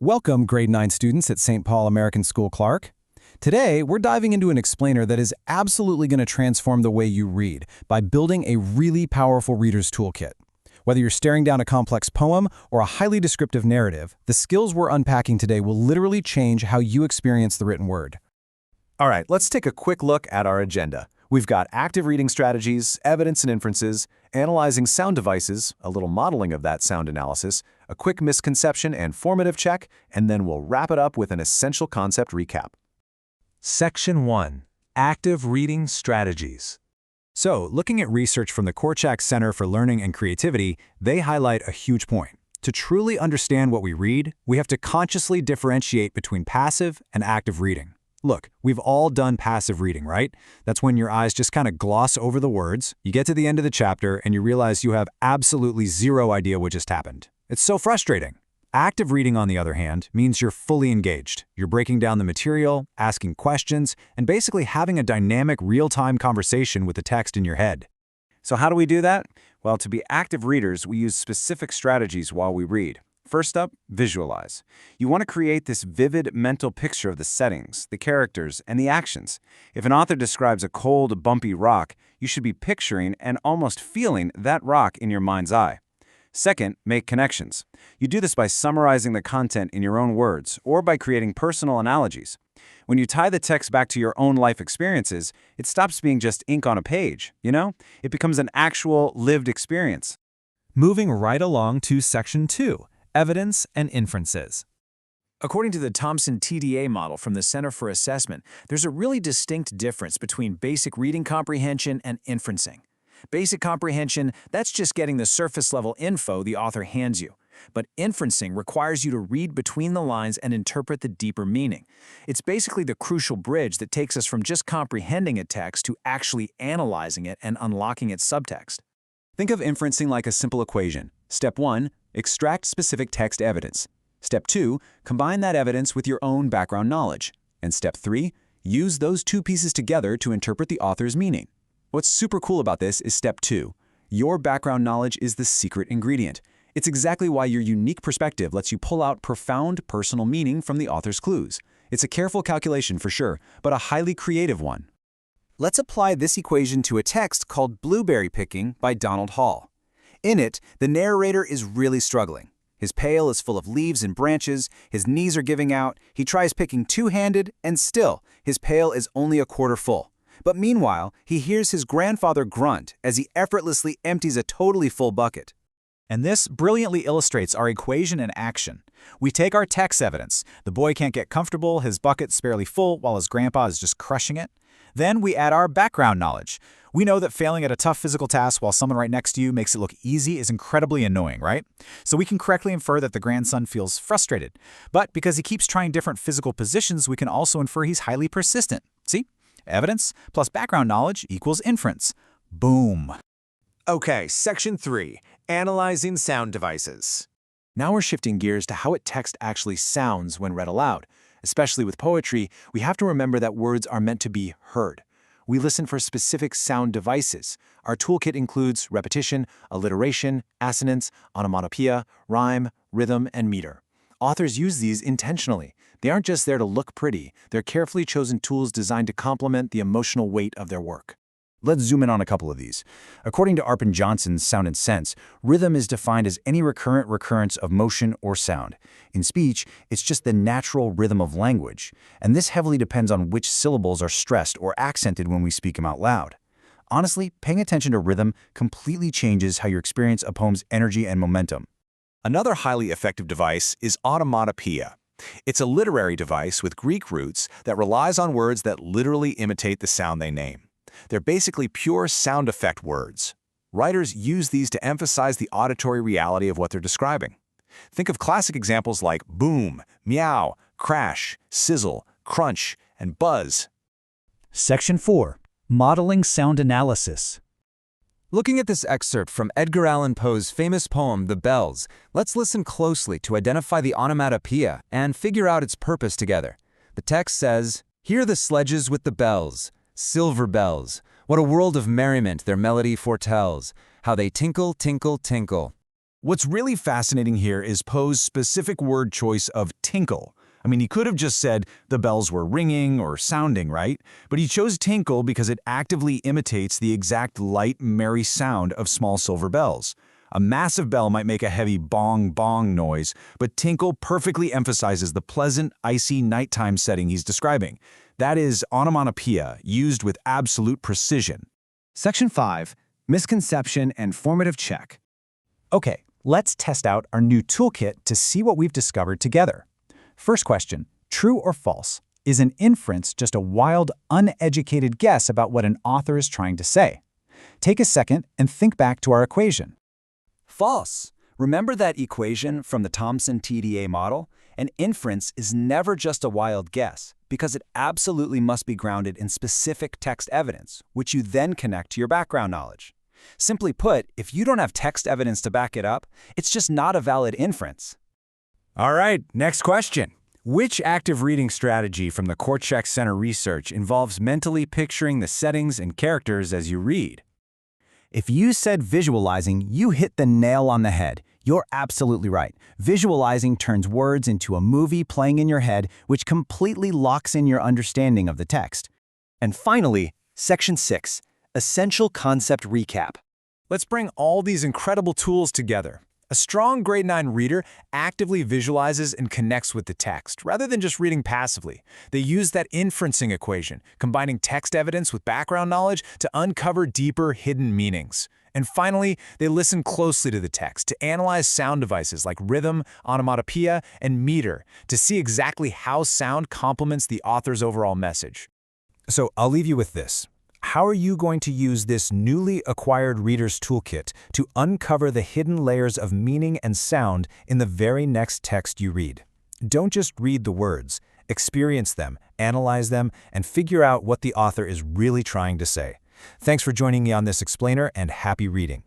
Welcome, grade 9 students at St. Paul American School Clark. Today, we're diving into an explainer that is absolutely going to transform the way you read by building a really powerful reader's toolkit. Whether you're staring down a complex poem or a highly descriptive narrative, the skills we're unpacking today will literally change how you experience the written word. All right, let's take a quick look at our agenda. We've got active reading strategies, evidence and inferences, analyzing sound devices, a little modeling of that sound analysis, a quick misconception and formative check, and then we'll wrap it up with an essential concept recap. Section 1. Active Reading Strategies. So, looking at research from the Korczak Center for Learning and Creativity, they highlight a huge point. To truly understand what we read, we have to consciously differentiate between passive and active reading. Look, we've all done passive reading, right? That's when your eyes just kind of gloss over the words, you get to the end of the chapter, and you realize you have absolutely zero idea what just happened. It's so frustrating. Active reading, on the other hand, means you're fully engaged. You're breaking down the material, asking questions, and basically having a dynamic, real-time conversation with the text in your head. So how do we do that? Well, to be active readers, we use specific strategies while we read. First up, visualize. You want to create this vivid mental picture of the settings, the characters, and the actions. If an author describes a cold, bumpy rock, you should be picturing and almost feeling that rock in your mind's eye. Second, make connections. You do this by summarizing the content in your own words or by creating personal analogies. When you tie the text back to your own life experiences, it stops being just ink on a page, It becomes an actual lived experience. Moving right along to Section 2. Evidence and Inferences. According to the Thomson TDA model from the Center for Assessment, there's a really distinct difference between basic reading comprehension and inferencing. Basic comprehension, that's just getting the surface-level info the author hands you. But inferencing requires you to read between the lines and interpret the deeper meaning. It's basically the crucial bridge that takes us from just comprehending a text to actually analyzing it and unlocking its subtext. Think of inferencing like a simple equation. Step 1, extract specific text evidence. Step 2, combine that evidence with your own background knowledge. And Step 3, use those two pieces together to interpret the author's meaning. What's super cool about this is Step 2. Your background knowledge is the secret ingredient. It's exactly why your unique perspective lets you pull out profound personal meaning from the author's clues. It's a careful calculation for sure, but a highly creative one. Let's apply this equation to a text called Blueberry Picking by Donald Hall. In it, the narrator is really struggling. His pail is full of leaves and branches, his knees are giving out, he tries picking two-handed, and still, his pail is only a quarter full. But meanwhile, he hears his grandfather grunt as he effortlessly empties a totally full bucket. And this brilliantly illustrates our equation in action. We take our text evidence. The boy can't get comfortable, his bucket's barely full while his grandpa is just crushing it. Then we add our background knowledge. We know that failing at a tough physical task while someone right next to you makes it look easy is incredibly annoying, right? So we can correctly infer that the grandson feels frustrated. But because he keeps trying different physical positions, we can also infer he's highly persistent. See? Evidence plus background knowledge equals inference. Boom. Okay, Section 3. Analyzing sound devices. Now we're shifting gears to how a text actually sounds when read aloud. Especially with poetry, we have to remember that words are meant to be heard. We listen for specific sound devices. Our toolkit includes repetition, alliteration, assonance, onomatopoeia, rhyme, rhythm, and meter. Authors use these intentionally. They aren't just there to look pretty. They're carefully chosen tools designed to complement the emotional weight of their work. Let's zoom in on a couple of these. According to Arpin Johnson's Sound and Sense, rhythm is defined as any recurrent recurrence of motion or sound. In speech, it's just the natural rhythm of language, and this heavily depends on which syllables are stressed or accented when we speak them out loud. Honestly, paying attention to rhythm completely changes how you experience a poem's energy and momentum. Another highly effective device is onomatopoeia. It's a literary device with Greek roots that relies on words that literally imitate the sound they name. They're basically pure sound effect words. Writers use these to emphasize the auditory reality of what they're describing. Think of classic examples like boom, meow, crash, sizzle, crunch, and buzz. Section 4. Modeling sound analysis. Looking at this excerpt from Edgar Allan Poe's famous poem, The Bells, let's listen closely to identify the onomatopoeia and figure out its purpose together. The text says, "Hear the sledges with the bells. Silver bells, what a world of merriment their melody foretells, how they tinkle, tinkle, tinkle." What's really fascinating here is Poe's specific word choice of tinkle. I mean, he could have just said the bells were ringing or sounding, right? But he chose tinkle because it actively imitates the exact light, merry sound of small silver bells. A massive bell might make a heavy bong-bong noise, but tinkle perfectly emphasizes the pleasant, icy nighttime setting he's describing. That is onomatopoeia, used with absolute precision. Section 5. Misconception and formative check. Okay, let's test out our new toolkit to see what we've discovered together. First question, true or false? Is an inference just a wild, uneducated guess about what an author is trying to say? Take a second and think back to our equation. False. Remember that equation from the Thomson TDA model? An inference is never just a wild guess, because it absolutely must be grounded in specific text evidence, which you then connect to your background knowledge. Simply put, if you don't have text evidence to back it up, it's just not a valid inference. All right, next question. Which active reading strategy from the Korczak Center research involves mentally picturing the settings and characters as you read? If you said visualizing, you hit the nail on the head. You're absolutely right. Visualizing turns words into a movie playing in your head, which completely locks in your understanding of the text. And finally, Section 6, Essential Concept Recap. Let's bring all these incredible tools together. A strong grade 9 reader actively visualizes and connects with the text, rather than just reading passively. They use that inferencing equation, combining text evidence with background knowledge to uncover deeper hidden meanings. And finally, they listen closely to the text to analyze sound devices like rhythm, onomatopoeia, and meter to see exactly how sound complements the author's overall message. So I'll leave you with this. How are you going to use this newly acquired Reader's Toolkit to uncover the hidden layers of meaning and sound in the very next text you read? Don't just read the words. Experience them, analyze them, and figure out what the author is really trying to say. Thanks for joining me on this explainer, and happy reading.